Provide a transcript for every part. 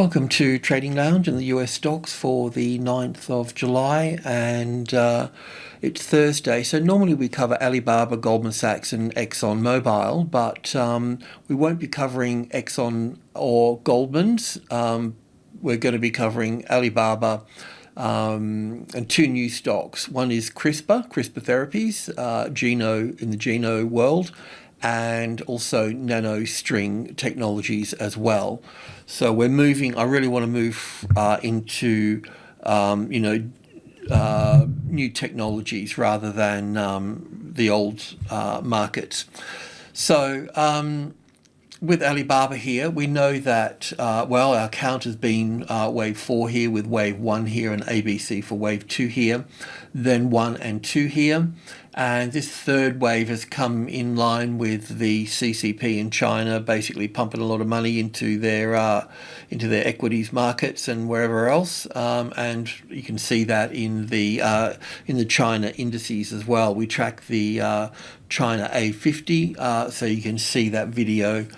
Welcome to Trading Lounge and the US stocks for the 9th of July, and it's Thursday. So normally we cover Alibaba, Goldman Sachs and Exxon Mobil, but we won't be covering Exxon or Goldman's. We're going to be covering Alibaba and two new stocks. One is CRISPR Therapies, in the Geno world, and also NanoString Technologies as well. So we're moving. I really want to move into new technologies rather than the old markets. So with Alibaba here, we know that, our count has been wave 4 here, with wave 1 here and ABC for wave 2 here, then 1 and 2 here. And this third wave has come in line with the CCP in China, basically pumping a lot of money into their equities markets and wherever else. And you can see that in the China indices as well. We track the China A50, so you can see that video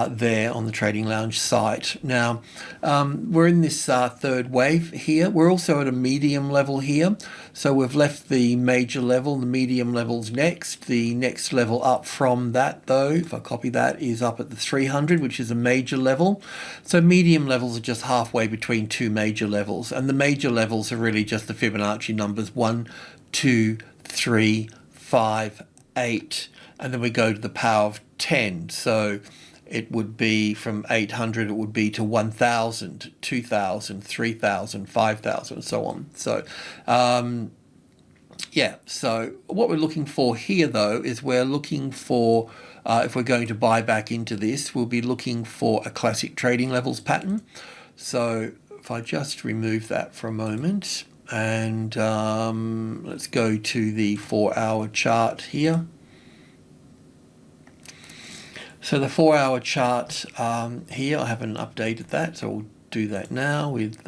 there on the Trading Lounge site. Now, we're in this third wave here. We're also at a medium level here. So we've left the major level, the medium level's next. The next level up from that, though, if I copy that, is up at the 300, which is a major level. So medium levels are just halfway between two major levels. And the major levels are really just the Fibonacci numbers 1, 2, 3, 5, 8. And then we go to the power of 10. So it would be from 800, it would be to 1,000, 2,000, 3,000, 5,000, and so on. So, so what we're looking for here, though, is we're looking for, if we're going to buy back into this, we'll be looking for a classic trading levels pattern. So if I just remove that for a moment, and let's go to the 4-hour chart here. So the 4-hour chart here, I haven't updated that, so we'll do that now with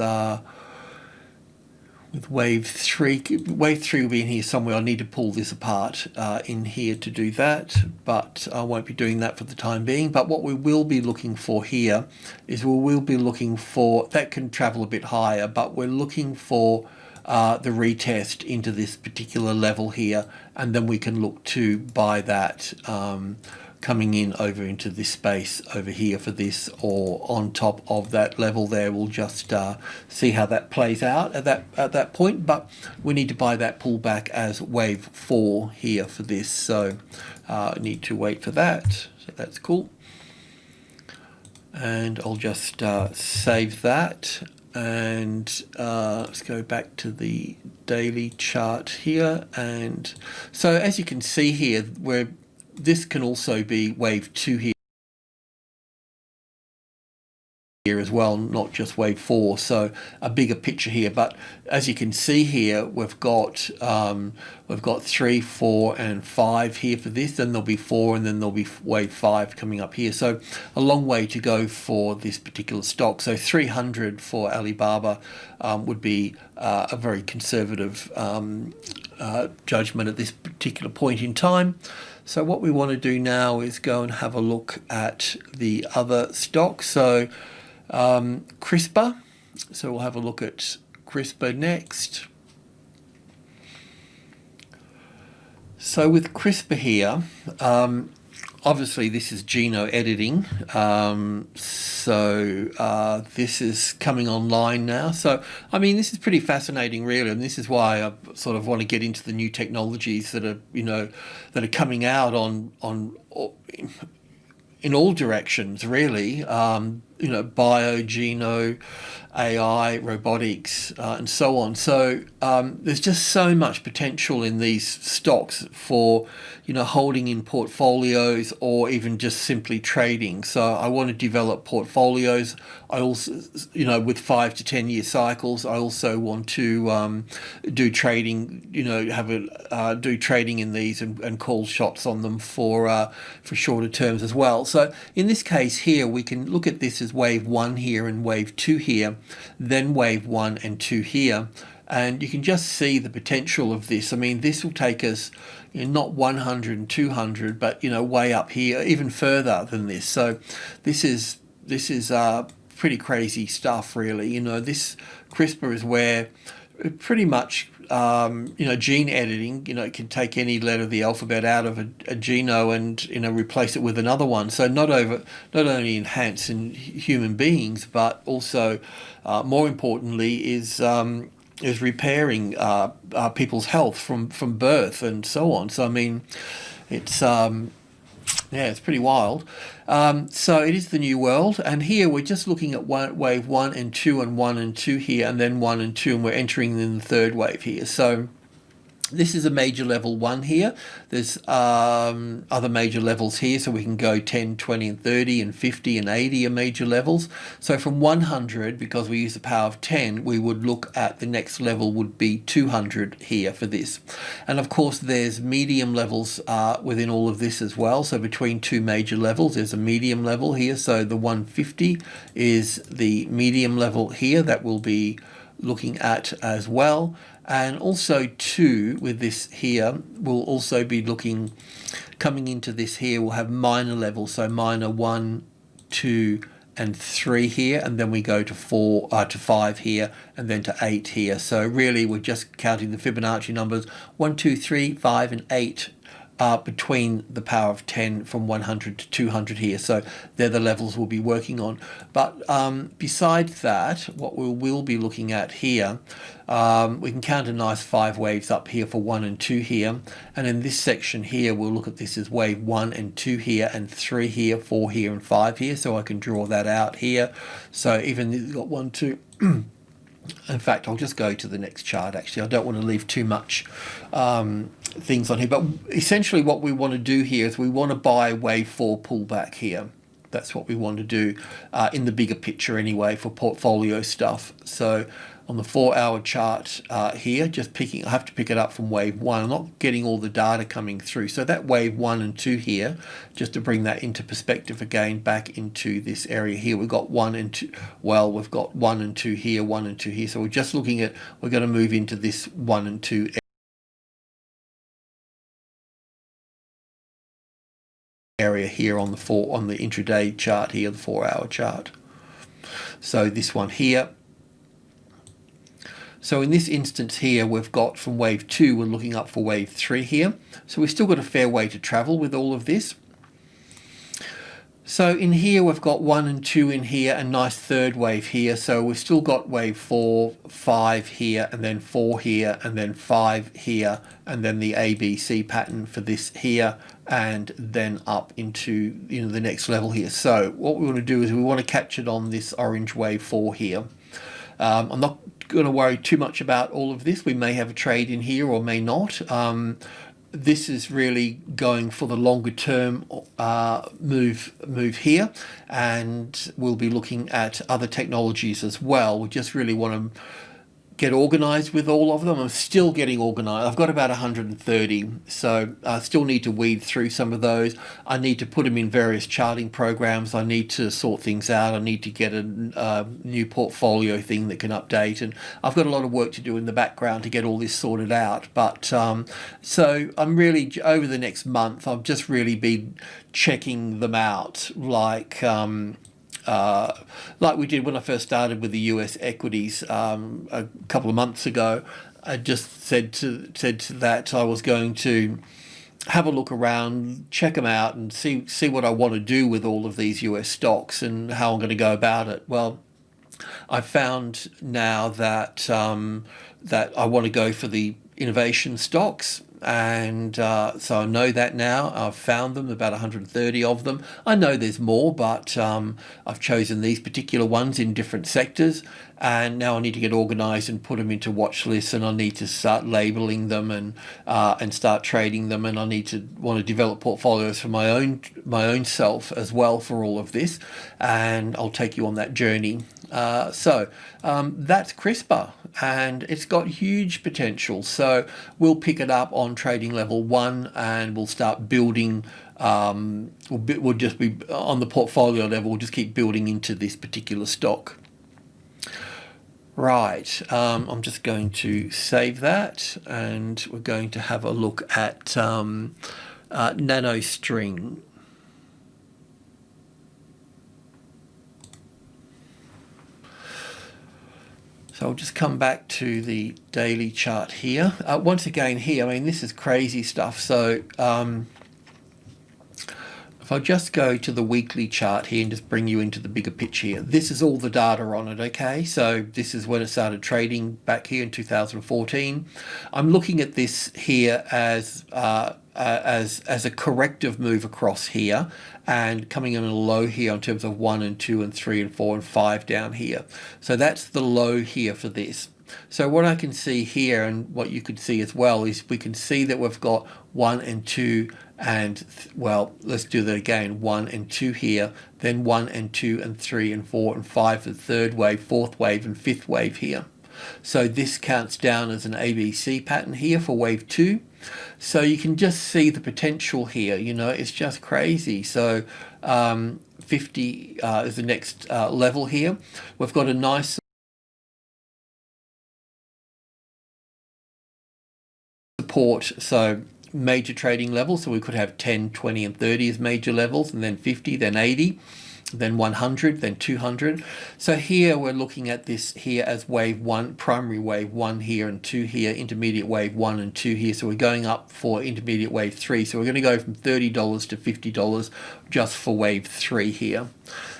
wave 3. Wave 3 will be in here somewhere. I need to pull this apart in here to do that, but I won't be doing that for the time being. But what we will be looking for here is we will be looking for, that can travel a bit higher, but we're looking for the retest into this particular level here, and then we can look to buy that coming in over into this space over here for this, or on top of that level there. We'll just see how that plays out at that point, but we need to buy that pullback as wave 4 here for this, so I need to wait for that. So that's cool, and I'll just save that, and let's go back to the daily chart here. And so as you can see here, this can also be wave 2 here as well, not just wave 4. So a bigger picture here, but as you can see here, we've got 3, 4 and 5 here for this, then there'll be 4, and then there'll be wave 5 coming up here. So a long way to go for this particular stock. So 300 for Alibaba would be a very conservative judgment at this particular point in time. So what we want to do now is go and have a look at the other stocks. So CRISPR, so we'll have a look at CRISPR next. So with CRISPR here, obviously this is geno editing, this is coming online now. So I mean, this is pretty fascinating really, and this is why I sort of want to get into the new technologies that are that are coming out in all directions really. Bio, geno, AI, robotics, and so on. So there's just so much potential in these stocks for holding in portfolios, or even just simply trading. So I want to develop portfolios. I also, with 5 to 10 year cycles. I also want to do trading. Do trading in these and call shots on them for shorter terms as well. So in this case here, we can look at this as wave 1 here and wave 2 here, then wave 1 and 2 here. And you can just see the potential of this. I mean, this will take us not 100 and 200, but way up here, even further than this. So this is pretty crazy stuff, really. You know, this CRISPR is where pretty much, you know, gene editing, you know, it can take any letter of the alphabet out of a genome and, you know, replace it with another one. So not only enhance in human beings, but also, more importantly, is repairing people's health from birth and so on. So I mean, it's yeah, it's pretty wild. So it is the new world, and here we're just looking at wave 1 and 2 and 1 and 2 here, and then 1 and 2, and we're entering in the third wave here. So this is a major level 1 here. There's other major levels here, so we can go 10, 20, and 30, and 50, and 80 are major levels. So from 100, because we use the power of 10, we would look at the next level would be 200 here for this. And of course, there's medium levels within all of this as well. So between two major levels, there's a medium level here. So the 150 is the medium level here that we'll be looking at as well. And also 2 with this here, we'll also be looking, coming into this here, we'll have minor levels, so minor 1, 2, and 3 here, and then we go to 4 to 5 here, and then to 8 here. So really we're just counting the Fibonacci numbers 1, 2, 3, 5, and 8 between the power of 10 from 100 to 200 here. So they're the levels we'll be working on. But besides that, what we will be looking at here, we can count a nice 5 waves up here for 1 and 2 here. And in this section here, we'll look at this as wave 1 and 2 here, and 3 here, 4 here, and 5 here. So I can draw that out here. So even you've got 1, 2. In fact, I'll just go to the next chart, actually. I don't want to leave too much things on here. But essentially what we want to do here is we want to buy wave 4 pullback here. That's what we want to do in the bigger picture anyway for portfolio stuff. So on the 4-hour chart here, just picking, I have to pick it up from wave 1. I'm not getting all the data coming through. So that wave 1 and 2 here, just to bring that into perspective again, back into this area here, we've got 1 and 2. Well, we've got 1 and 2 here, 1 and 2 here. So we're just looking at, we're going to move into this 1 and 2 area here on the intraday chart here, the 4-hour chart. So this one here. So in this instance here, we've got from wave 2, we're looking up for wave 3 here. So we've still got a fair way to travel with all of this. So in here, we've got 1 and 2 in here, a nice third wave here. So we've still got wave 4, 5 here, and then 4 here, and then 5 here, and then the ABC pattern for this here, and then up into, you know, the next level here. So what we want to do is we want to catch it on this orange wave 4 here. I'm not going to worry too much about all of this. We may have a trade in here or may not. This is really going for the longer term move here, and we'll be looking at other technologies as well. We just really want to get organized with all of them. I'm still getting organized. I've got about 130, so I still need to weed through some of those. I need to put them in various charting programs. I need to sort things out. I need to get a new portfolio thing that can update, and I've got a lot of work to do in the background to get all this sorted out. But so I'm really, over the next month, I've just really been checking them out, like we did when I first started with the US equities a couple of months ago. I just said to that I was going to have a look around, check them out, and see what I want to do with all of these US stocks and how I'm going to go about it. Well, I found now that that I want to go for the innovation stocks. And so I know that now. I've found them, about 130 of them. I know there's more, but I've chosen these particular ones in different sectors, and now I need to get organized and put them into watch lists, and I need to start labeling them and start trading them, and I want to develop portfolios for my own self as well for all of this, and I'll take you on that journey. So that's CRISPR, and it's got huge potential. So we'll pick it up on trading level 1, and we'll start building. We'll just be on the portfolio level. We'll just keep building into this particular stock. Right. I'm just going to save that, and we're going to have a look at NanoString. So I'll just come back to the daily chart here. Once again here, I mean, this is crazy stuff. So if I just go to the weekly chart here and just bring you into the bigger picture here, this is all the data on it, okay? So this is when it started trading back here in 2014. I'm looking at this here as a corrective move across here and coming in a low here in terms of 1 and 2 and 3 and 4 and 5 down here. So that's the low here for this. So what I can see here, and what you could see as well, is we can see that we've got 1 and 2 and, well, let's do that again, 1 and 2 here, then 1 and 2 and 3 and 4 and 5 for the third wave, fourth wave and fifth wave here. So this counts down as an ABC pattern here for wave 2. So you can just see the potential here, you know, it's just crazy. So 50 is the next level here. We've got a nice support, so major trading levels, so we could have 10, 20 and 30 as major levels, and then 50, then 80, then 100, then 200. So here we're looking at this here as wave 1, primary wave 1 here and 2 here, intermediate wave 1 and 2 here. So we're going up for intermediate wave 3. So we're going to go from $30 to $50 just for wave 3 here.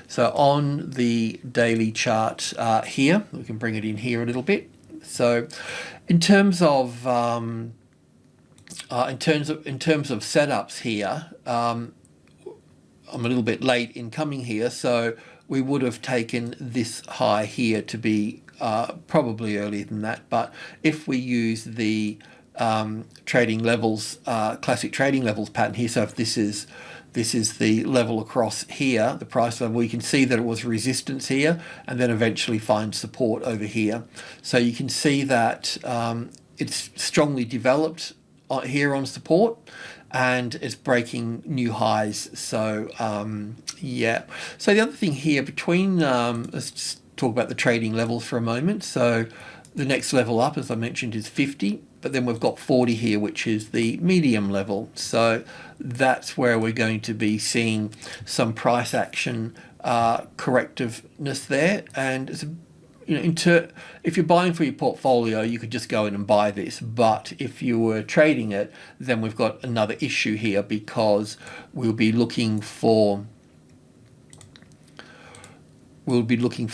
So on the daily chart here, we can bring it in here a little bit. So in terms of setups here, I'm a little bit late in coming here, so we would have taken this high here to be probably earlier than that. But if we use the trading levels, classic trading levels pattern here, so if this is the level across here, the price level, we can see that it was resistance here and then eventually find support over here. So you can see that it's strongly developed here on support and it's breaking new highs. So yeah. So the other thing here between, let's just talk about the trading levels for a moment. So the next level up, as I mentioned, is 50, but then we've got 40 here, which is the medium level. So that's where we're going to be seeing some price action correctiveness there. And it's you know, if you're buying for your portfolio, you could just go in and buy this. But if you were trading it, then we've got another issue here, because we'll be looking for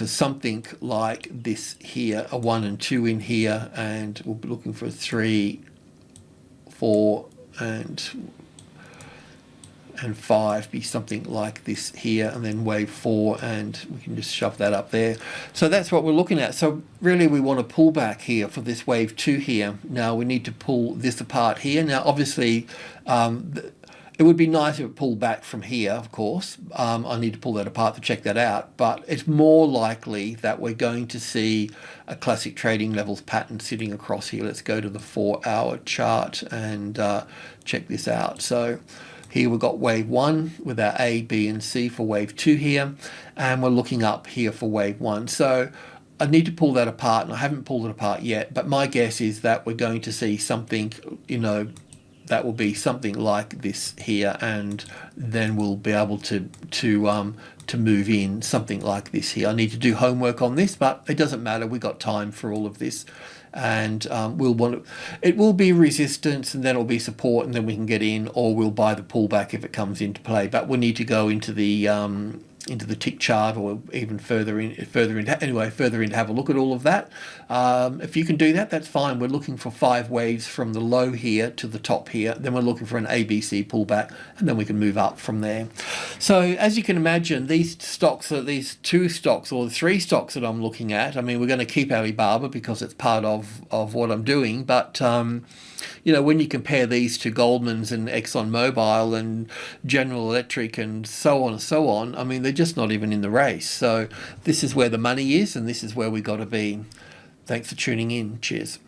something like this here, a 1 and 2 in here, and we'll be looking for 3, 4 and 5, be something like this here, and then wave 4, and we can just shove that up there. So that's what we're looking at. So really we want to pull back here for this wave 2 here. Now we need to pull this apart here. Now obviously it would be nice if it pulled back from here, of course. I need to pull that apart to check that out, but it's more likely that we're going to see a classic trading levels pattern sitting across here. Let's go to the 4-hour chart and check this out. So here we've got wave 1 with our A, B and C for wave 2 here, and we're looking up here for wave 1. So I need to pull that apart, and I haven't pulled it apart yet, but my guess is that we're going to see something, you know, that will be something like this here, and then we'll be able to move in something like this here. I need to do homework on this, but it doesn't matter. We've got time for all of this, and it will be resistance, and then it'll be support, and then we can get in, or we'll buy the pullback if it comes into play. But we'll need to go into the tick chart, or even further in to have a look at all of that. If you can do that, that's fine. We're looking for 5 waves from the low here to the top here. Then we're looking for an ABC pullback, and then we can move up from there. So as you can imagine, these 2 stocks or the 3 stocks that I'm looking at, I mean, we're going to keep Alibaba because it's part of what I'm doing, but you know, when you compare these to Goldman's and ExxonMobil and General Electric and so on, I mean, they're just not even in the race. So this is where the money is, and this is where we got to be. Thanks for tuning in. Cheers.